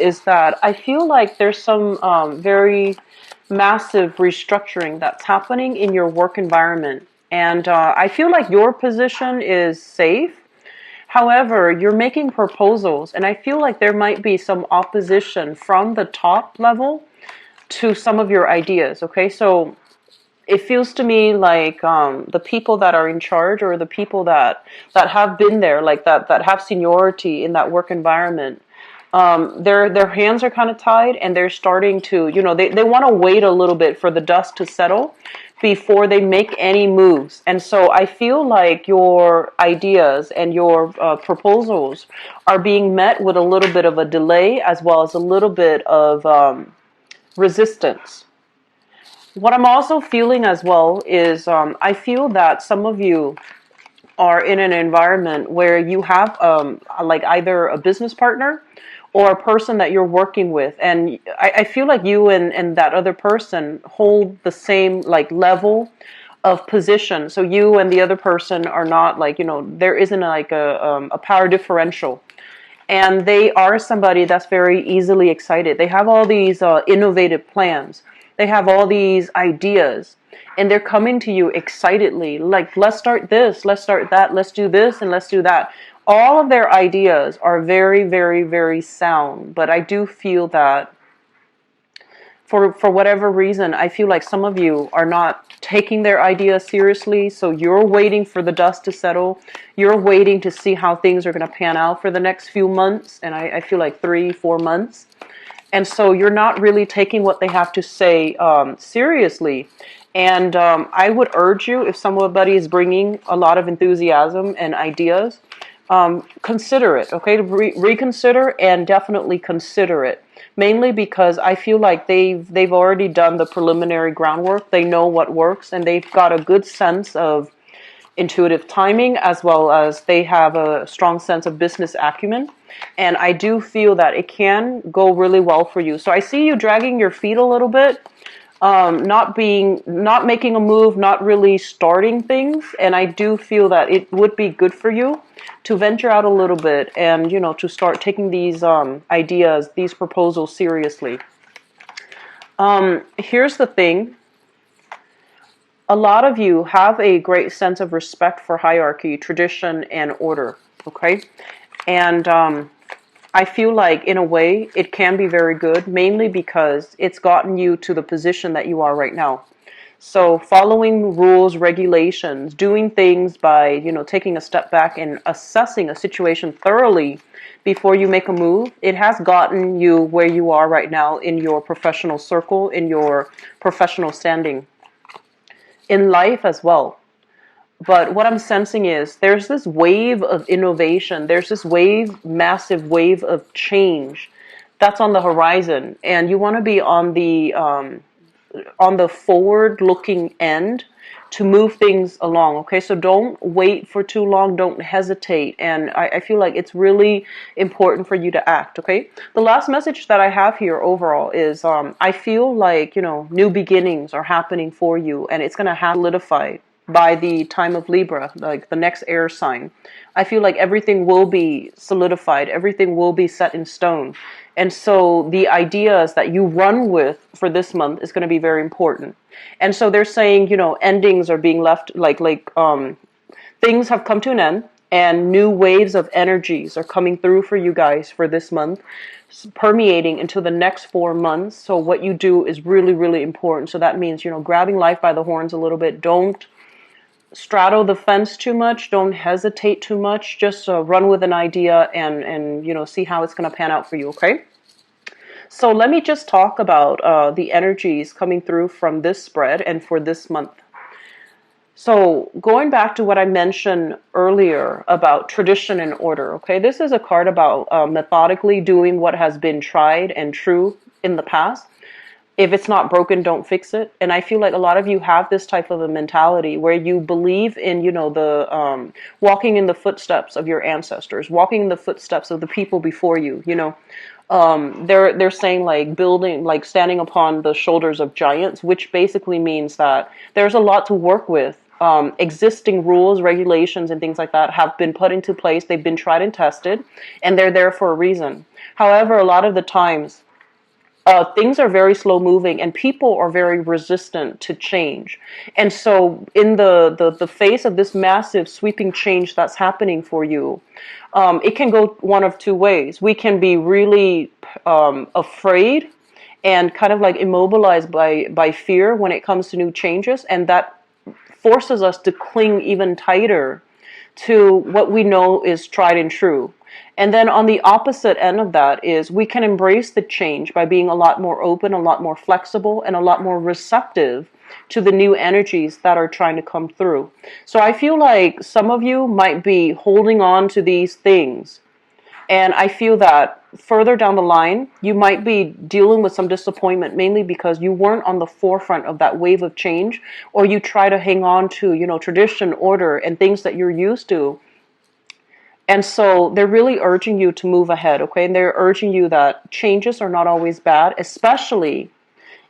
is that I feel like there's some very massive restructuring that's happening in your work environment. And I feel like your position is safe. However, you're making proposals, and I feel like there might be some opposition from the top level to some of your ideas. Okay, so it feels to me like the people that are in charge, or the people that have been there, like that have seniority in that work environment, their hands are kind of tied, and they're starting to, they want to wait a little bit for the dust to settle before they make any moves. And so I feel like your ideas and your proposals are being met with a little bit of a delay, as well as a little bit of resistance. What I'm also feeling as well is I feel that some of you are in an environment where you have like either a business partner or a person that you're working with, and I feel like you and that other person hold the same like level of position. So you and the other person are not like, there isn't like a power differential. And they are somebody that's very easily excited. They have all these innovative plans. They have all these ideas. And they're coming to you excitedly. Like, let's start this, let's start that, let's do this, and let's do that. All of their ideas are very, very, very sound. But I do feel that for whatever reason, I feel like some of you are not taking their ideas seriously. So you're waiting for the dust to settle. You're waiting to see how things are going to pan out for the next few months. And I feel like 3-4 months. And so you're not really taking what they have to say seriously. And I would urge you, if somebody is bringing a lot of enthusiasm and ideas, consider it, okay? Reconsider and definitely consider it. Mainly because I feel like they've already done the preliminary groundwork. They know what works, and they've got a good sense of intuitive timing, as well as they have a strong sense of business acumen. And I do feel that it can go really well for you. So I see you dragging your feet a little bit, not making a move, not really starting things. And I do feel that it would be good for you to venture out a little bit and, to start taking these ideas, these proposals seriously. Here's the thing. A lot of you have a great sense of respect for hierarchy, tradition, and order, okay? And I feel like, in a way, it can be very good, mainly because it's gotten you to the position that you are right now. So following rules, regulations, doing things by, taking a step back and assessing a situation thoroughly before you make a move, it has gotten you where you are right now in your professional circle, in your professional standing, in life as well. But what I'm sensing is there's this wave of innovation. There's this massive wave of change that's on the horizon. And you want to be on the forward-looking end to move things along, okay? So don't wait for too long. Don't hesitate. And I feel like it's really important for you to act, okay? The last message that I have here overall is I feel like, new beginnings are happening for you, and it's going to solidify by the time of Libra, like the next air sign. I feel like everything will be solidified. Everything will be set in stone. And so the ideas that you run with for this month is going to be very important. And so they're saying, endings are being left, things have come to an end, and new waves of energies are coming through for you guys for this month, permeating into the next 4 months. So what you do is really, really important. So that means, grabbing life by the horns a little bit. Don't straddle the fence too much. Don't hesitate too much. Just run with an idea and see how it's going to pan out for you, okay? So let me just talk about the energies coming through from this spread and for this month. So going back to what I mentioned earlier about tradition and order, okay? This is a card about methodically doing what has been tried and true in the past. If it's not broken, don't fix it. And I feel like a lot of you have this type of a mentality where you believe in, the walking in the footsteps of your ancestors, walking in the footsteps of the people before you. They're saying like building, like standing upon the shoulders of giants, which basically means that there's a lot to work with existing rules, regulations, and things like that have been put into place. They've been tried and tested, and they're there for a reason. However, a lot of the times, things are very slow moving and people are very resistant to change. And so in the face of this massive sweeping change that's happening for you, it can go one of two ways. We can be really afraid and kind of like immobilized by fear when it comes to new changes, and that forces us to cling even tighter to what we know is tried and true. And then on the opposite end of that is we can embrace the change by being a lot more open, a lot more flexible, and a lot more receptive to the new energies that are trying to come through. So I feel like some of you might be holding on to these things. And I feel that further down the line, you might be dealing with some disappointment, mainly because you weren't on the forefront of that wave of change, or you try to hang on to, tradition, order, and things that you're used to. And so they're really urging you to move ahead, okay? And they're urging you that changes are not always bad, especially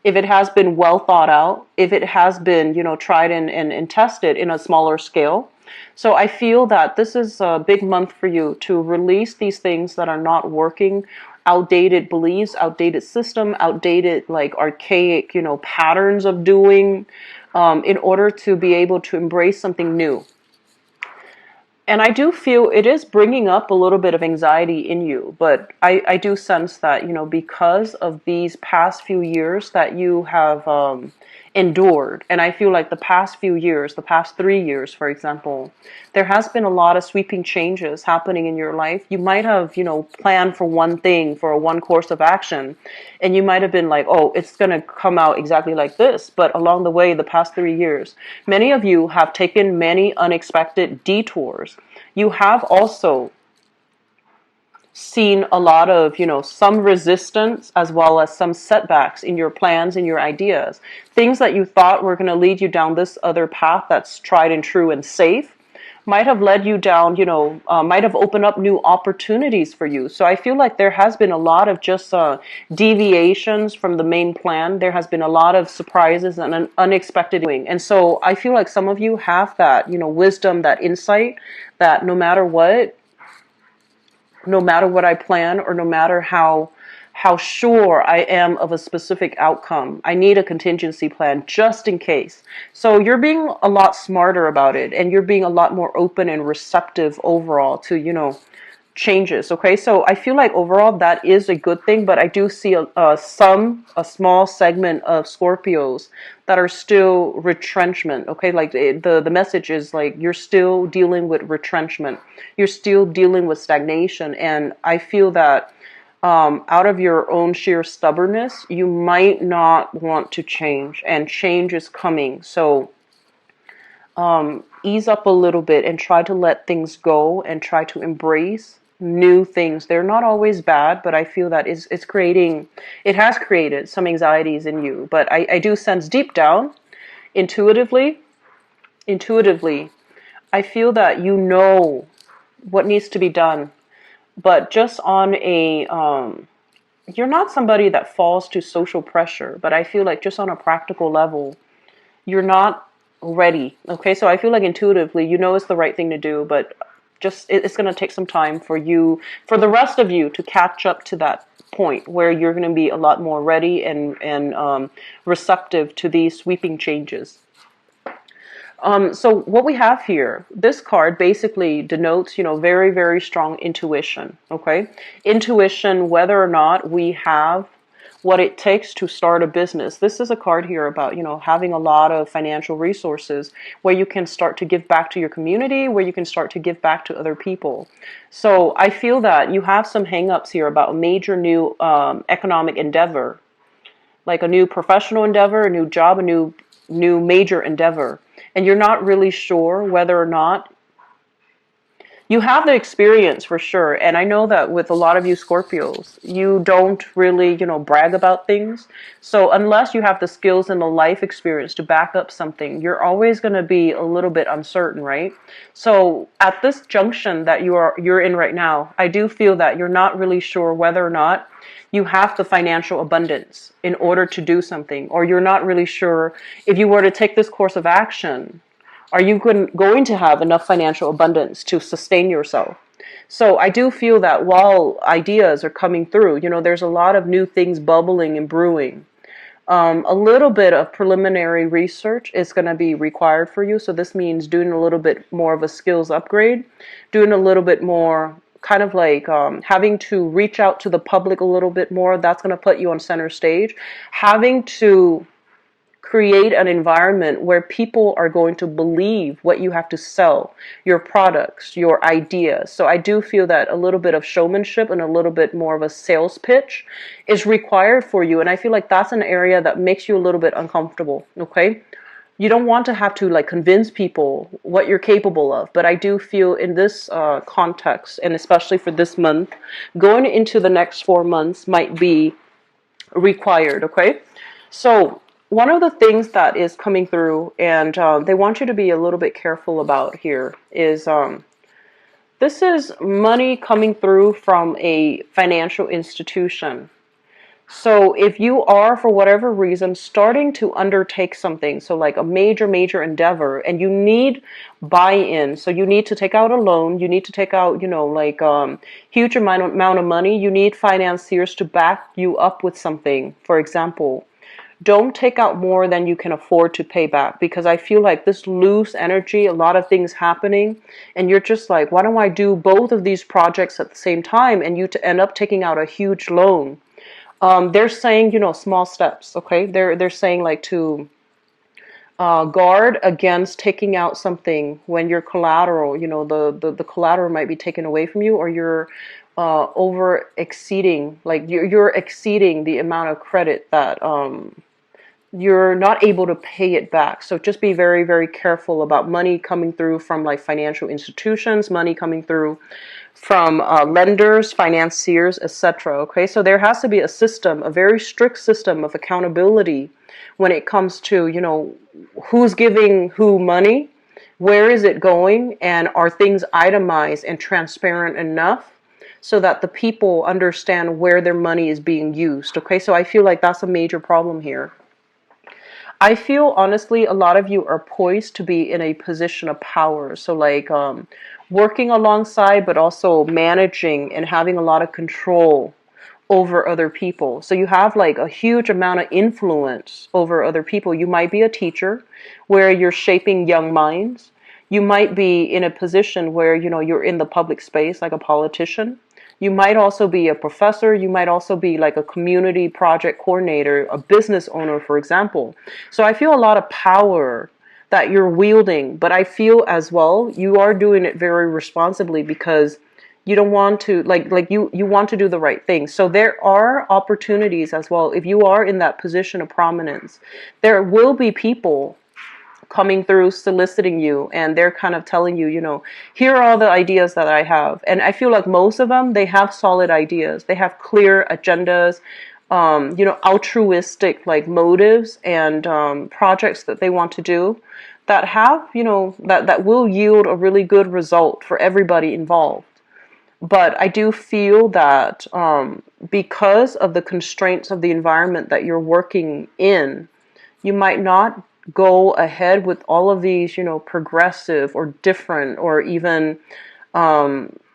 if it has been well thought out, if it has been, tried and tested in a smaller scale. So I feel that this is a big month for you to release these things that are not working, outdated beliefs, outdated system, outdated, like archaic, patterns of doing, in order to be able to embrace something new. And I do feel it is bringing up a little bit of anxiety in you, but I do sense that, because of these past few years that you have endured, and I feel like the past few years, the past 3 years, for example, there has been a lot of sweeping changes happening in your life. You might have, planned for one thing, for one course of action, and you might have been like, oh, it's going to come out exactly like this. But along the way, the past 3 years, many of you have taken many unexpected detours. You have also seen a lot of, some resistance as well as some setbacks in your plans and your ideas. Things that you thought were going to lead you down this other path that's tried and true and safe might have led you down, might have opened up new opportunities for you. So I feel like there has been a lot of just deviations from the main plan. There has been a lot of surprises and an unexpected doing. And so I feel like some of you have that, wisdom, that insight, that no matter what I plan, or no matter how sure I am of a specific outcome, I need a contingency plan just in case. So you're being a lot smarter about it, and you're being a lot more open and receptive overall to, changes. Okay, so I feel like overall that is a good thing, but I do see a small segment of Scorpios that are still retrenchment. Okay, like the message is like you're still dealing with retrenchment, you're still dealing with stagnation, and I feel that out of your own sheer stubbornness, you might not want to change, and change is coming. So ease up a little bit and try to let things go and try to embrace new things. They're not always bad, but I feel that it has created some anxieties in you. But I do sense deep down, intuitively, I feel that you know what needs to be done. But just on a, you're not somebody that falls to social pressure, but I feel like just on a practical level, you're not ready. Okay, so I feel like intuitively, it's the right thing to do, but just it's going to take some time for the rest of you to catch up to that point where you're going to be a lot more ready and receptive to these sweeping changes. So what we have here, this card basically denotes, very, very strong intuition. Okay, intuition, whether or not we have what it takes to start a business. This is a card here about, having a lot of financial resources where you can start to give back to your community, where you can start to give back to other people. So I feel that you have some hangups here about a major new economic endeavor, like a new professional endeavor, a new job, a new major endeavor. And you're not really sure whether or not you have the experience for sure. And I know that with a lot of you Scorpios, you don't really, brag about things. So unless you have the skills and the life experience to back up something, you're always going to be a little bit uncertain, right? So at this junction that you're in right now, I do feel that you're not really sure whether or not you have the financial abundance in order to do something, or you're not really sure if you were to take this course of action, Are you going to have enough financial abundance to sustain yourself? So I do feel that while ideas are coming through, there's a lot of new things bubbling and brewing. A little bit of preliminary research is going to be required for you. So this means doing a little bit more of a skills upgrade, doing a little bit more kind of like having to reach out to the public a little bit more. That's going to put you on center stage. Having to create an environment where people are going to believe what you have to sell, your products, your ideas. So I do feel that a little bit of showmanship and a little bit more of a sales pitch is required for you. And I feel like that's an area that makes you a little bit uncomfortable. Okay. You don't want to have to like convince people what you're capable of. But I do feel in this context, and especially for this month, going into the next 4 months might be required. Okay. So one of the things that is coming through, and they want you to be a little bit careful about here, is this is money coming through from a financial institution. So if you are, for whatever reason, starting to undertake something, so like a major endeavor, and you need buy-in, so you need to take out a loan, you need to take out, like huge amount of money, you need financiers to back you up with something, for example. Don't take out more than you can afford to pay back, because I feel like this loose energy, a lot of things happening, and you're just like, why don't I do both of these projects at the same time? And you end up taking out a huge loan. They're saying, small steps, okay? They're saying like to guard against taking out something when your collateral, the collateral might be taken away from you, or you're over exceeding, like you're exceeding the amount of credit that you're not able to pay it back. So just be very careful about money coming through from like financial institutions, money coming through from lenders, financiers, etc. Okay, so there has to be a system, a very strict system of accountability when it comes to, who's giving who money, where is it going, and are things itemized and transparent enough so that the people understand where their money is being used. Okay, so I feel like that's a major problem here. I feel honestly a lot of you are poised to be in a position of power. So like working alongside, but also managing and having a lot of control over other people. So you have like a huge amount of influence over other people. You might be a teacher where you're shaping young minds. You might be in a position where, you're in the public space like a politician. You might also be a professor. You might also be like a community project coordinator, a business owner, for example. So I feel a lot of power that you're wielding, but I feel as well you are doing it very responsibly, because you don't want to you want to do the right thing. So there are opportunities as well. If you are in that position of prominence, there will be people coming through soliciting you, and they're kind of telling you, here are all the ideas that I have. And I feel like most of them, they have solid ideas. They have clear agendas, altruistic like motives and projects that they want to do that have, that will yield a really good result for everybody involved. But I do feel that because of the constraints of the environment that you're working in, you might not go ahead with all of these, progressive or different or even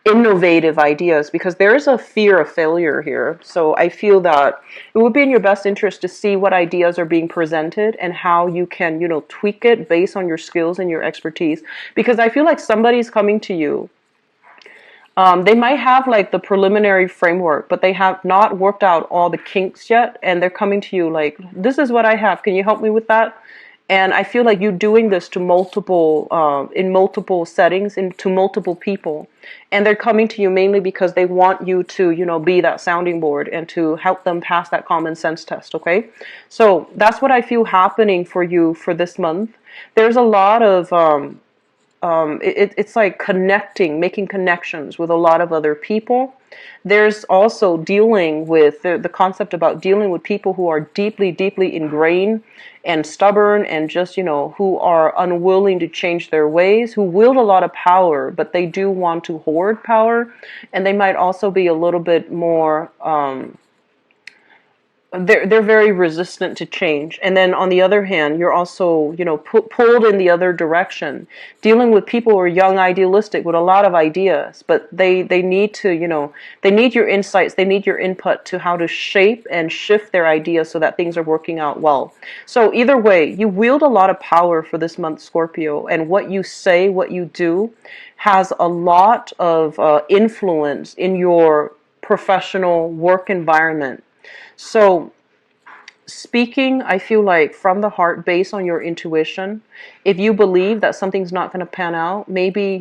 innovative ideas, because there is a fear of failure here. So I feel that it would be in your best interest to see what ideas are being presented and how you can, tweak it based on your skills and your expertise. Because I feel like somebody's coming to you. They might have like the preliminary framework, but they have not worked out all the kinks yet. And they're coming to you like, this is what I have. Can you help me with that? And I feel like you're doing this to in multiple settings, to multiple people. And they're coming to you mainly because they want you to, be that sounding board and to help them pass that common sense test, okay? So that's what I feel happening for you for this month. There's a lot of, it's like making connections with a lot of other people. There's also dealing with the concept about dealing with people who are deeply ingrained and stubborn and just, who are unwilling to change their ways, who wield a lot of power, but they do want to hoard power. And they might also be a little bit more, they're very resistant to change. And then on the other hand, you're also, pulled in the other direction, dealing with people who are young, idealistic, with a lot of ideas, but they need to, they need your insights, they need your input to how to shape and shift their ideas so that things are working out well. So either way, you wield a lot of power for this month, Scorpio, and what you say, what you do, has a lot of influence in your professional work environment. So, speaking, I feel like from the heart, based on your intuition, if you believe that something's not going to pan out, maybe,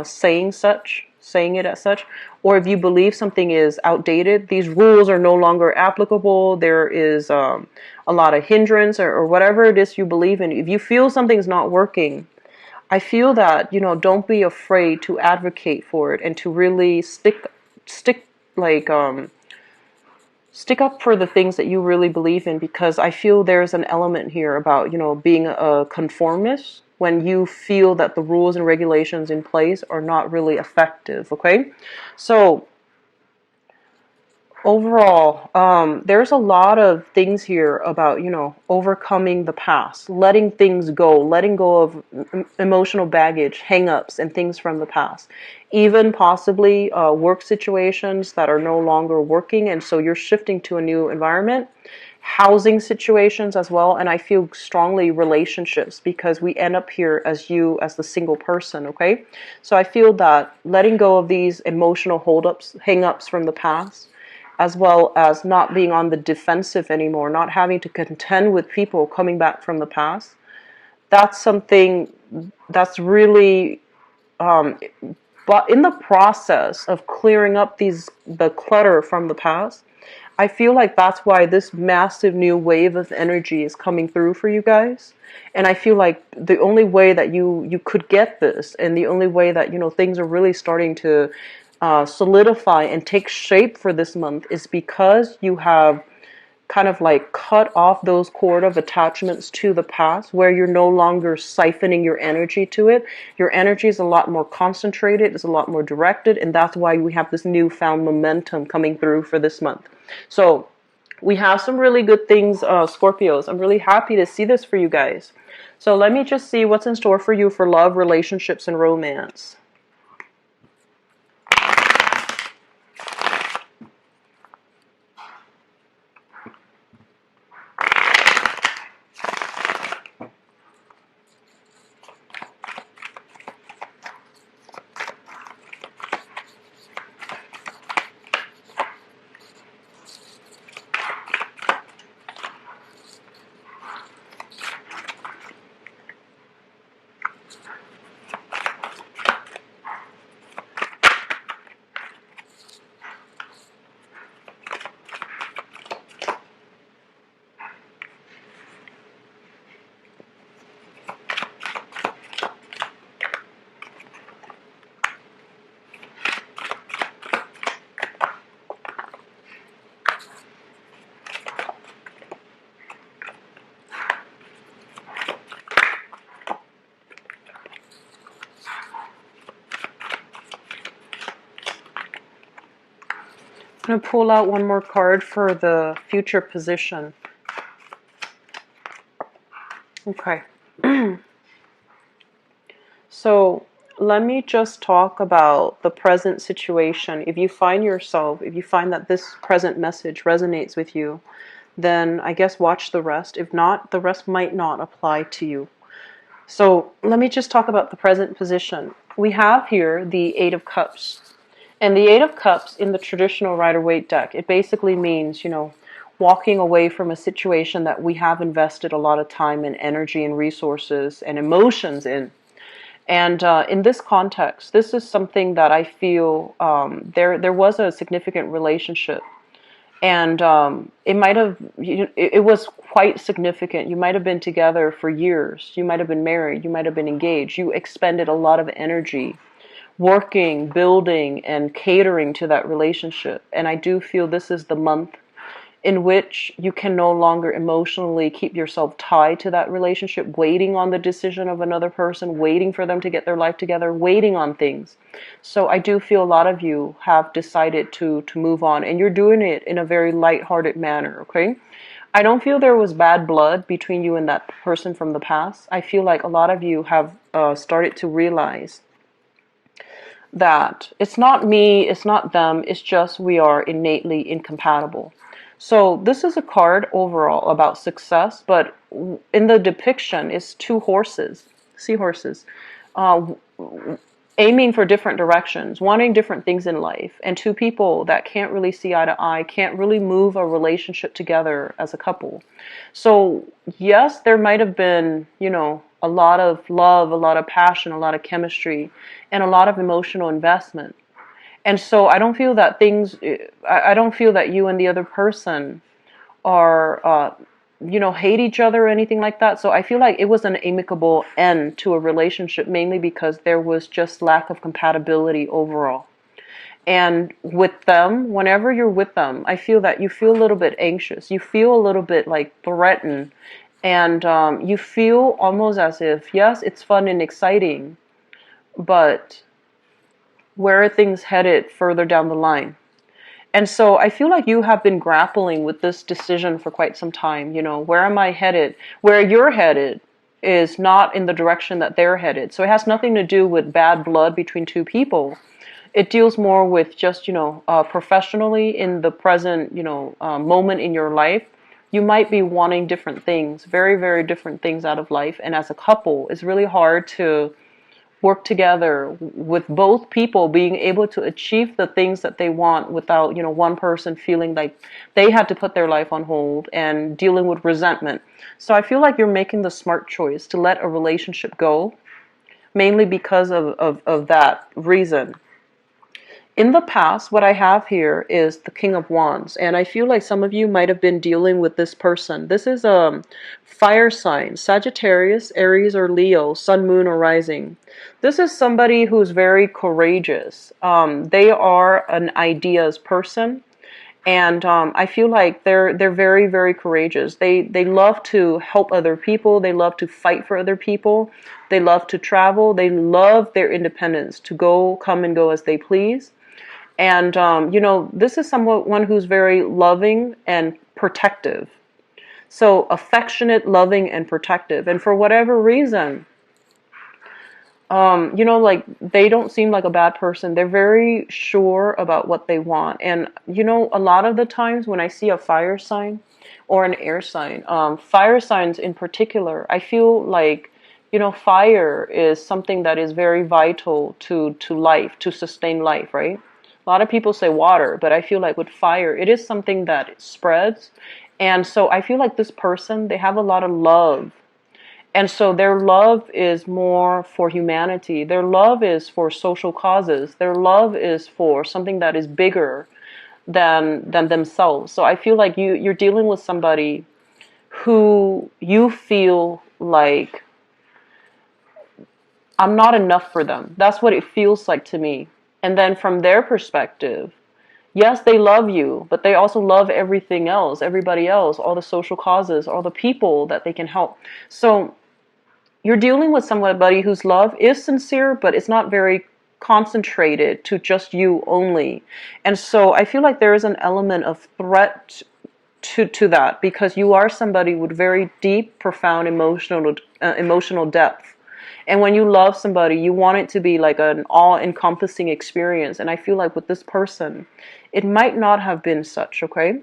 saying it as such, or if you believe something is outdated, these rules are no longer applicable, there is a lot of hindrance, or whatever it is you believe in. If you feel something's not working, I feel that, don't be afraid to advocate for it and to really stick, like, stick up for the things that you really believe in, because I feel there's an element here about, being a conformist when you feel that the rules and regulations in place are not really effective, okay? So overall, there's a lot of things here about, overcoming the past, letting things go, letting go of emotional baggage, hang-ups, and things from the past. Even possibly work situations that are no longer working, and so you're shifting to a new environment. Housing situations as well, and I feel strongly relationships, because we end up here as you, as the single person, okay? So I feel that letting go of these emotional holdups, hang-ups from the past, as well as not being on the defensive anymore, not having to contend with people coming back from the past. That's something that's really, but in the process of clearing up the clutter from the past, I feel like that's why this massive new wave of energy is coming through for you guys. And I feel like the only way that you could get this, and the only way that, things are really starting to solidify and take shape for this month, is because you have kind of like cut off those cord of attachments to the past, where you're no longer siphoning your energy to it. Your energy is a lot more concentrated, it's a lot more directed, and that's why we have this newfound momentum coming through for this month. So we have some really good things, Scorpios. I'm really happy to see this for you guys. So let me just see what's in store for you for love, relationships, and romance. I'm going to pull out one more card for the future position. Okay. So let me just talk about the present situation. If you find that this present message resonates with you, then I guess watch the rest. If not, the rest might not apply to you. So let me just talk about the present position. We have here the Eight of Cups. And the Eight of Cups in the traditional Rider-Waite deck, it basically means, walking away from a situation that we have invested a lot of time and energy and resources and emotions in. And in this context, this is something that I feel there was a significant relationship. And it was quite significant. You might have been together for years. You might have been married. You might have been engaged. You expended a lot of energy working, building, and catering to that relationship. And I do feel this is the month in which you can no longer emotionally keep yourself tied to that relationship, waiting on the decision of another person, waiting for them to get their life together, waiting on things. So I do feel a lot of you have decided to move on, and you're doing it in a very lighthearted manner, okay? I don't feel there was bad blood between you and that person from the past. I feel like a lot of you have started to realize that it's not me, it's not them, it's just we are innately incompatible. So this is a card overall about success, but in the depiction it's two horses, seahorses, uh, aiming for different directions, wanting different things in life, and two people that can't really see eye to eye, can't really move a relationship together as a couple. So yes, there might have been, a lot of love, a lot of passion, a lot of chemistry, and a lot of emotional investment. And so I don't feel that you and the other person are, hate each other or anything like that. So I feel like it was an amicable end to a relationship, mainly because there was just lack of compatibility overall. And with them, whenever you're with them, I feel that you feel a little bit anxious. You feel a little bit like threatened. And you feel almost as if, yes, it's fun and exciting, but where are things headed further down the line? And so I feel like you have been grappling with this decision for quite some time. Where am I headed? Where you're headed is not in the direction that they're headed. So it has nothing to do with bad blood between two people. It deals more with just, professionally in the present, moment in your life. You might be wanting different things, very, very different things out of life. And as a couple, it's really hard to work together with both people being able to achieve the things that they want without, one person feeling like they had to put their life on hold and dealing with resentment. So I feel like you're making the smart choice to let a relationship go, mainly because of that reason. In the past, what I have here is the King of Wands, and I feel like some of you might have been dealing with this person. This is a fire sign, Sagittarius, Aries, or Leo, Sun, Moon, or Rising. This is somebody who's very courageous. They are an ideas person, and I feel like they're very, very courageous. They love to help other people. They love to fight for other people. They love to travel. They love their independence, to come and go as they please. And, this is someone who's very loving and protective. So affectionate, loving, and protective. And for whatever reason, like they don't seem like a bad person. They're very sure about what they want. And, a lot of the times when I see a fire sign or an air sign, fire signs in particular, I feel like, fire is something that is very vital to life, to sustain life, right? A lot of people say water, but I feel like with fire, it is something that spreads. And so I feel like this person, they have a lot of love. And so their love is more for humanity. Their love is for social causes. Their love is for something that is bigger than themselves. So I feel like you're dealing with somebody who you feel like I'm not enough for them. That's what it feels like to me. And then from their perspective, yes, they love you, but they also love everything else, everybody else, all the social causes, all the people that they can help. So you're dealing with somebody whose love is sincere, but it's not very concentrated to just you only. And so I feel like there is an element of threat to that, because you are somebody with very deep, profound emotional depth. And when you love somebody, you want it to be like an all-encompassing experience. And I feel like with this person, it might not have been such, okay?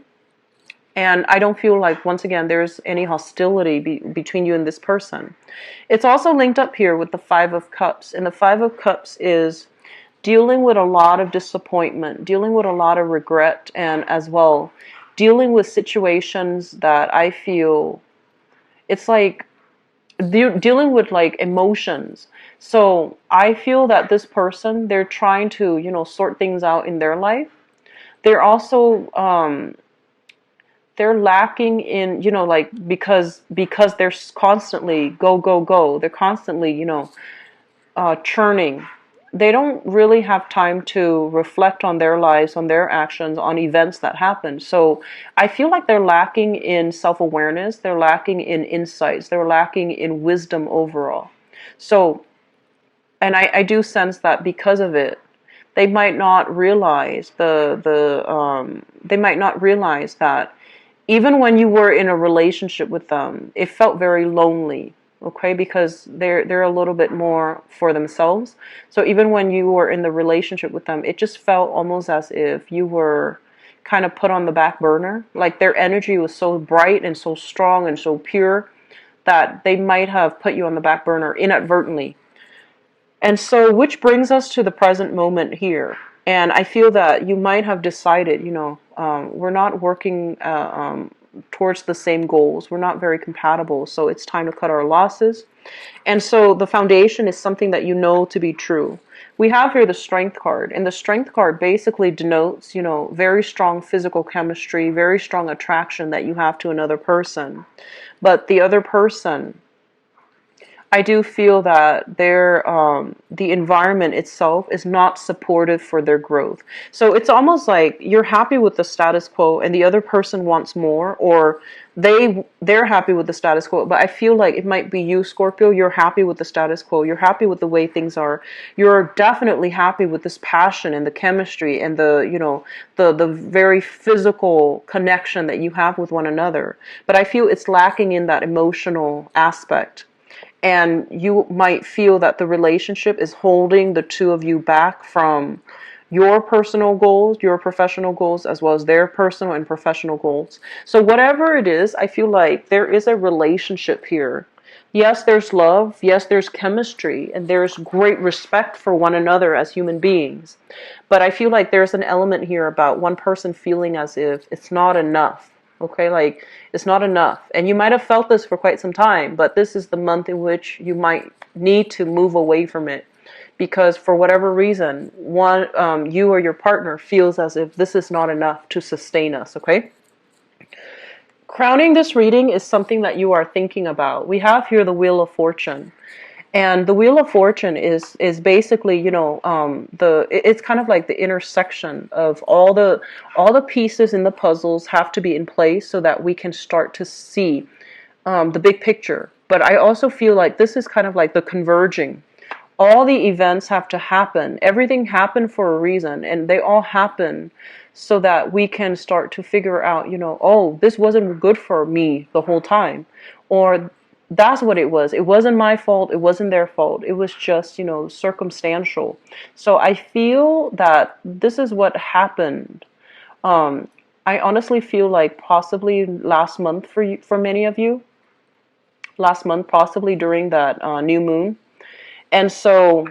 And I don't feel like, once again, there's any hostility between you and this person. It's also linked up here with the Five of Cups. And the Five of Cups is dealing with a lot of disappointment, dealing with a lot of regret, and as well, dealing with situations that I feel, it's like, dealing with like emotions. So I feel that this person, they're trying to, sort things out in their life. They're also, they're lacking in, like, because they're constantly go, go, go. They're constantly, churning. they don't really have time to reflect on their lives, on their actions, on events that happened. So I feel like they're lacking in self-awareness, they're lacking in insights, they're lacking in wisdom overall. So, and I do sense that because of it, they might not realize they might not realize that even when you were in a relationship with them, it felt very lonely, okay? Because they're a little bit more for themselves. So even when you were in the relationship with them, it just felt almost as if you were kind of put on the back burner. Like their energy was so bright and so strong and so pure that they might have put you on the back burner inadvertently. And so, which brings us to the present moment here. And I feel that you might have decided, we're not working towards the same goals. We're not very compatible. So it's time to cut our losses. And so the foundation is something that you know to be true. We have here the strength card. And the strength card basically denotes, very strong physical chemistry, very strong attraction that you have to another person. But the other person, I do feel that the environment itself is not supportive for their growth. So it's almost like you're happy with the status quo and the other person wants more, or they're happy with the status quo. But I feel like it might be you, Scorpio. You're happy with the status quo. You're happy with the way things are. You're definitely happy with this passion and the chemistry and the very physical connection that you have with one another. But I feel it's lacking in that emotional aspect. And you might feel that the relationship is holding the two of you back from your personal goals, your professional goals, as well as their personal and professional goals. So whatever it is, I feel like there is a relationship here. Yes, there's love. Yes, there's chemistry. And there's great respect for one another as human beings. But I feel like there's an element here about one person feeling as if it's not enough. Okay, like it's not enough. And you might have felt this for quite some time, but this is the month in which you might need to move away from it. Because for whatever reason, you or your partner feels as if this is not enough to sustain us, okay? Crowning this reading is something that you are thinking about. We have here the Wheel of Fortune. And the Wheel of Fortune is basically, it's kind of like the intersection of all the pieces in the puzzles have to be in place so that we can start to see the big picture. But I also feel like this is kind of like the converging. All the events have to happen. Everything happened for a reason, and they all happen so that we can start to figure out, oh, this wasn't good for me the whole time, or that's what it was. It wasn't my fault. It wasn't their fault. It was just, circumstantial. So I feel that this is what happened. I honestly feel like possibly last month for many of you. Last month, possibly during that new moon. And so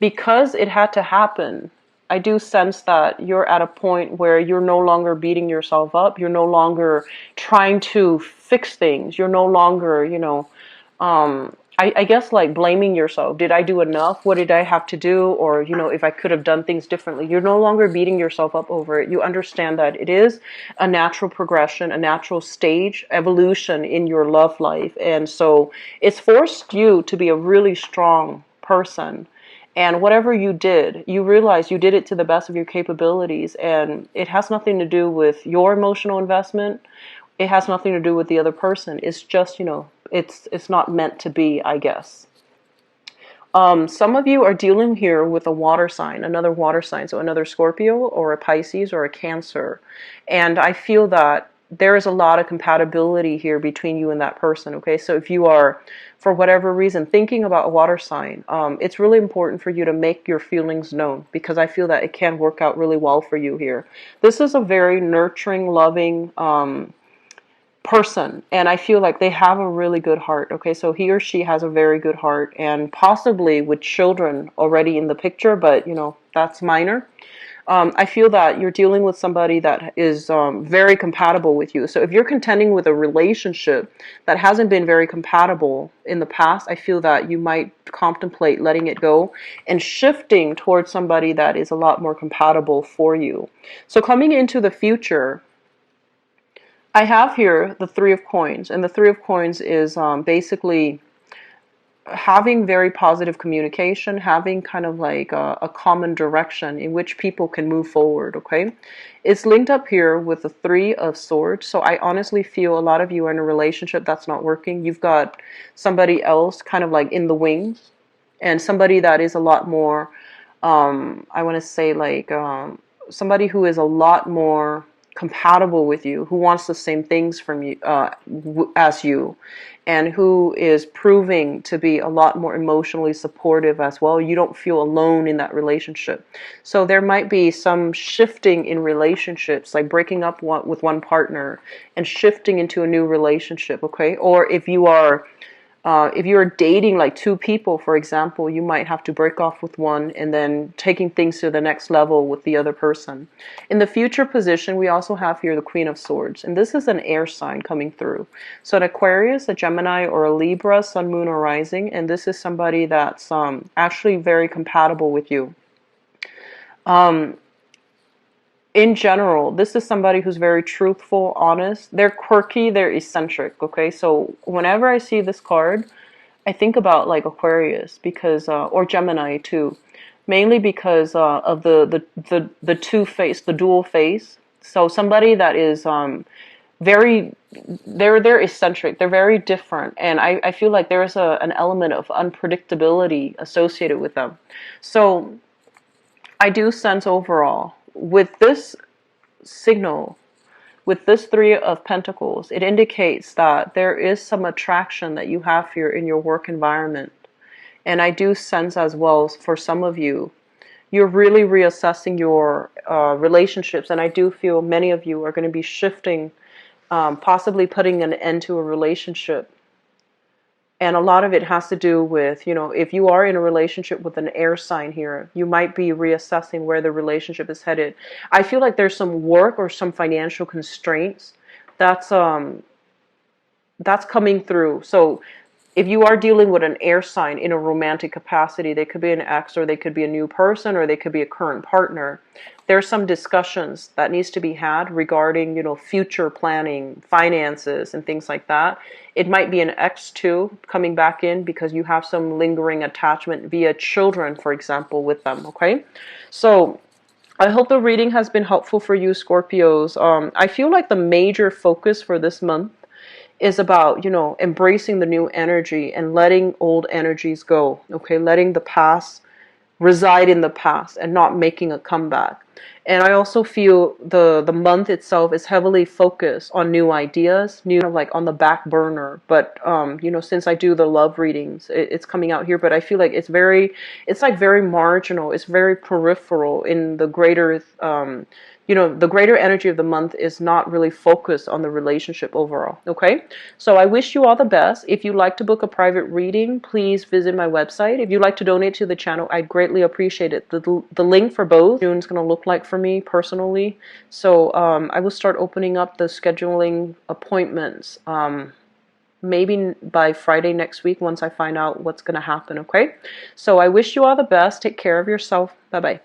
because it had to happen, I do sense that you're at a point where you're no longer beating yourself up. You're no longer trying to fix things. You're no longer, I guess like blaming yourself. Did I do enough? What did I have to do? Or, if I could have done things differently. You're no longer beating yourself up over it. You understand that it is a natural progression, a natural stage, evolution in your love life. And so it's forced you to be a really strong person. And whatever you did, you realize you did it to the best of your capabilities. And it has nothing to do with your emotional investment. It has nothing to do with the other person. It's just, it's not meant to be, I guess. Some of you are dealing here with a water sign, another water sign. So another Scorpio or a Pisces or a Cancer. And I feel that there is a lot of compatibility here between you and that person, okay? So if you are, for whatever reason, thinking about a water sign, it's really important for you to make your feelings known, because I feel that it can work out really well for you here. This is a very nurturing, loving person, and I feel like they have a really good heart, okay? So he or she has a very good heart, and possibly with children already in the picture, but, that's minor. I feel that you're dealing with somebody that is very compatible with you. So if you're contending with a relationship that hasn't been very compatible in the past, I feel that you might contemplate letting it go and shifting towards somebody that is a lot more compatible for you. So coming into the future, I have here the Three of Coins. And the Three of Coins is basically having very positive communication, having kind of like a common direction in which people can move forward, okay? It's linked up here with the Three of Swords. So I honestly feel a lot of you are in a relationship that's not working. You've got somebody else kind of like in the wings, and somebody that is a lot more, I want to say like somebody who is a lot more compatible with you, who wants the same things from you as you, and who is proving to be a lot more emotionally supportive as well. You don't feel alone in that relationship. So there might be some shifting in relationships, like breaking up with one partner and shifting into a new relationship, okay? Or if you're dating like two people, for example, you might have to break off with one and then taking things to the next level with the other person. In the future position, we also have here the Queen of Swords, and this is an air sign coming through. So an Aquarius, a Gemini, or a Libra, Sun, Moon, or Rising, and this is somebody that's actually very compatible with you. In general, this is somebody who's very truthful, honest. They're quirky, they're eccentric, okay? So whenever I see this card, I think about like Aquarius because, or Gemini too, mainly because of the two face, the dual face. So somebody that is very, they're eccentric, they're very different, and I feel like there's an element of unpredictability associated with them. So I do sense overall with this signal, with this Three of Pentacles, it indicates that there is some attraction that you have here in your work environment. And I do sense as well, for some of you, you're really reassessing your relationships. And I do feel many of you are going to be shifting, possibly putting an end to a relationship. And a lot of it has to do with, you know, if you are in a relationship with an air sign here, you might be reassessing where the relationship is headed. I feel like there's some work or some financial constraints that's coming through. So if you are dealing with an air sign in a romantic capacity, they could be an ex, or they could be a new person, or they could be a current partner. There's some discussions that needs to be had regarding, you know, future planning, finances, and things like that. It might be an ex too coming back in because you have some lingering attachment via children, for example, with them, okay? So I hope the reading has been helpful for you, Scorpios. I feel like the major focus for this month is about, you know, embracing the new energy and letting old energies go, okay? Letting the past reside in the past and not making a comeback. And I also feel the month itself is heavily focused on new ideas, new like on the back burner. But you know, since I do the love readings, it's coming out here. But I feel like it's like very marginal. It's very peripheral in the greater you know, the greater energy of the month is not really focused on the relationship overall, okay? So I wish you all the best. If you'd like to book a private reading, please visit my website. If you'd like to donate to the channel, I'd greatly appreciate it. The link for both June's going to look like for me personally. So I will start opening up the scheduling appointments maybe by Friday next week once I find out what's going to happen, okay? So I wish you all the best. Take care of yourself. Bye-bye.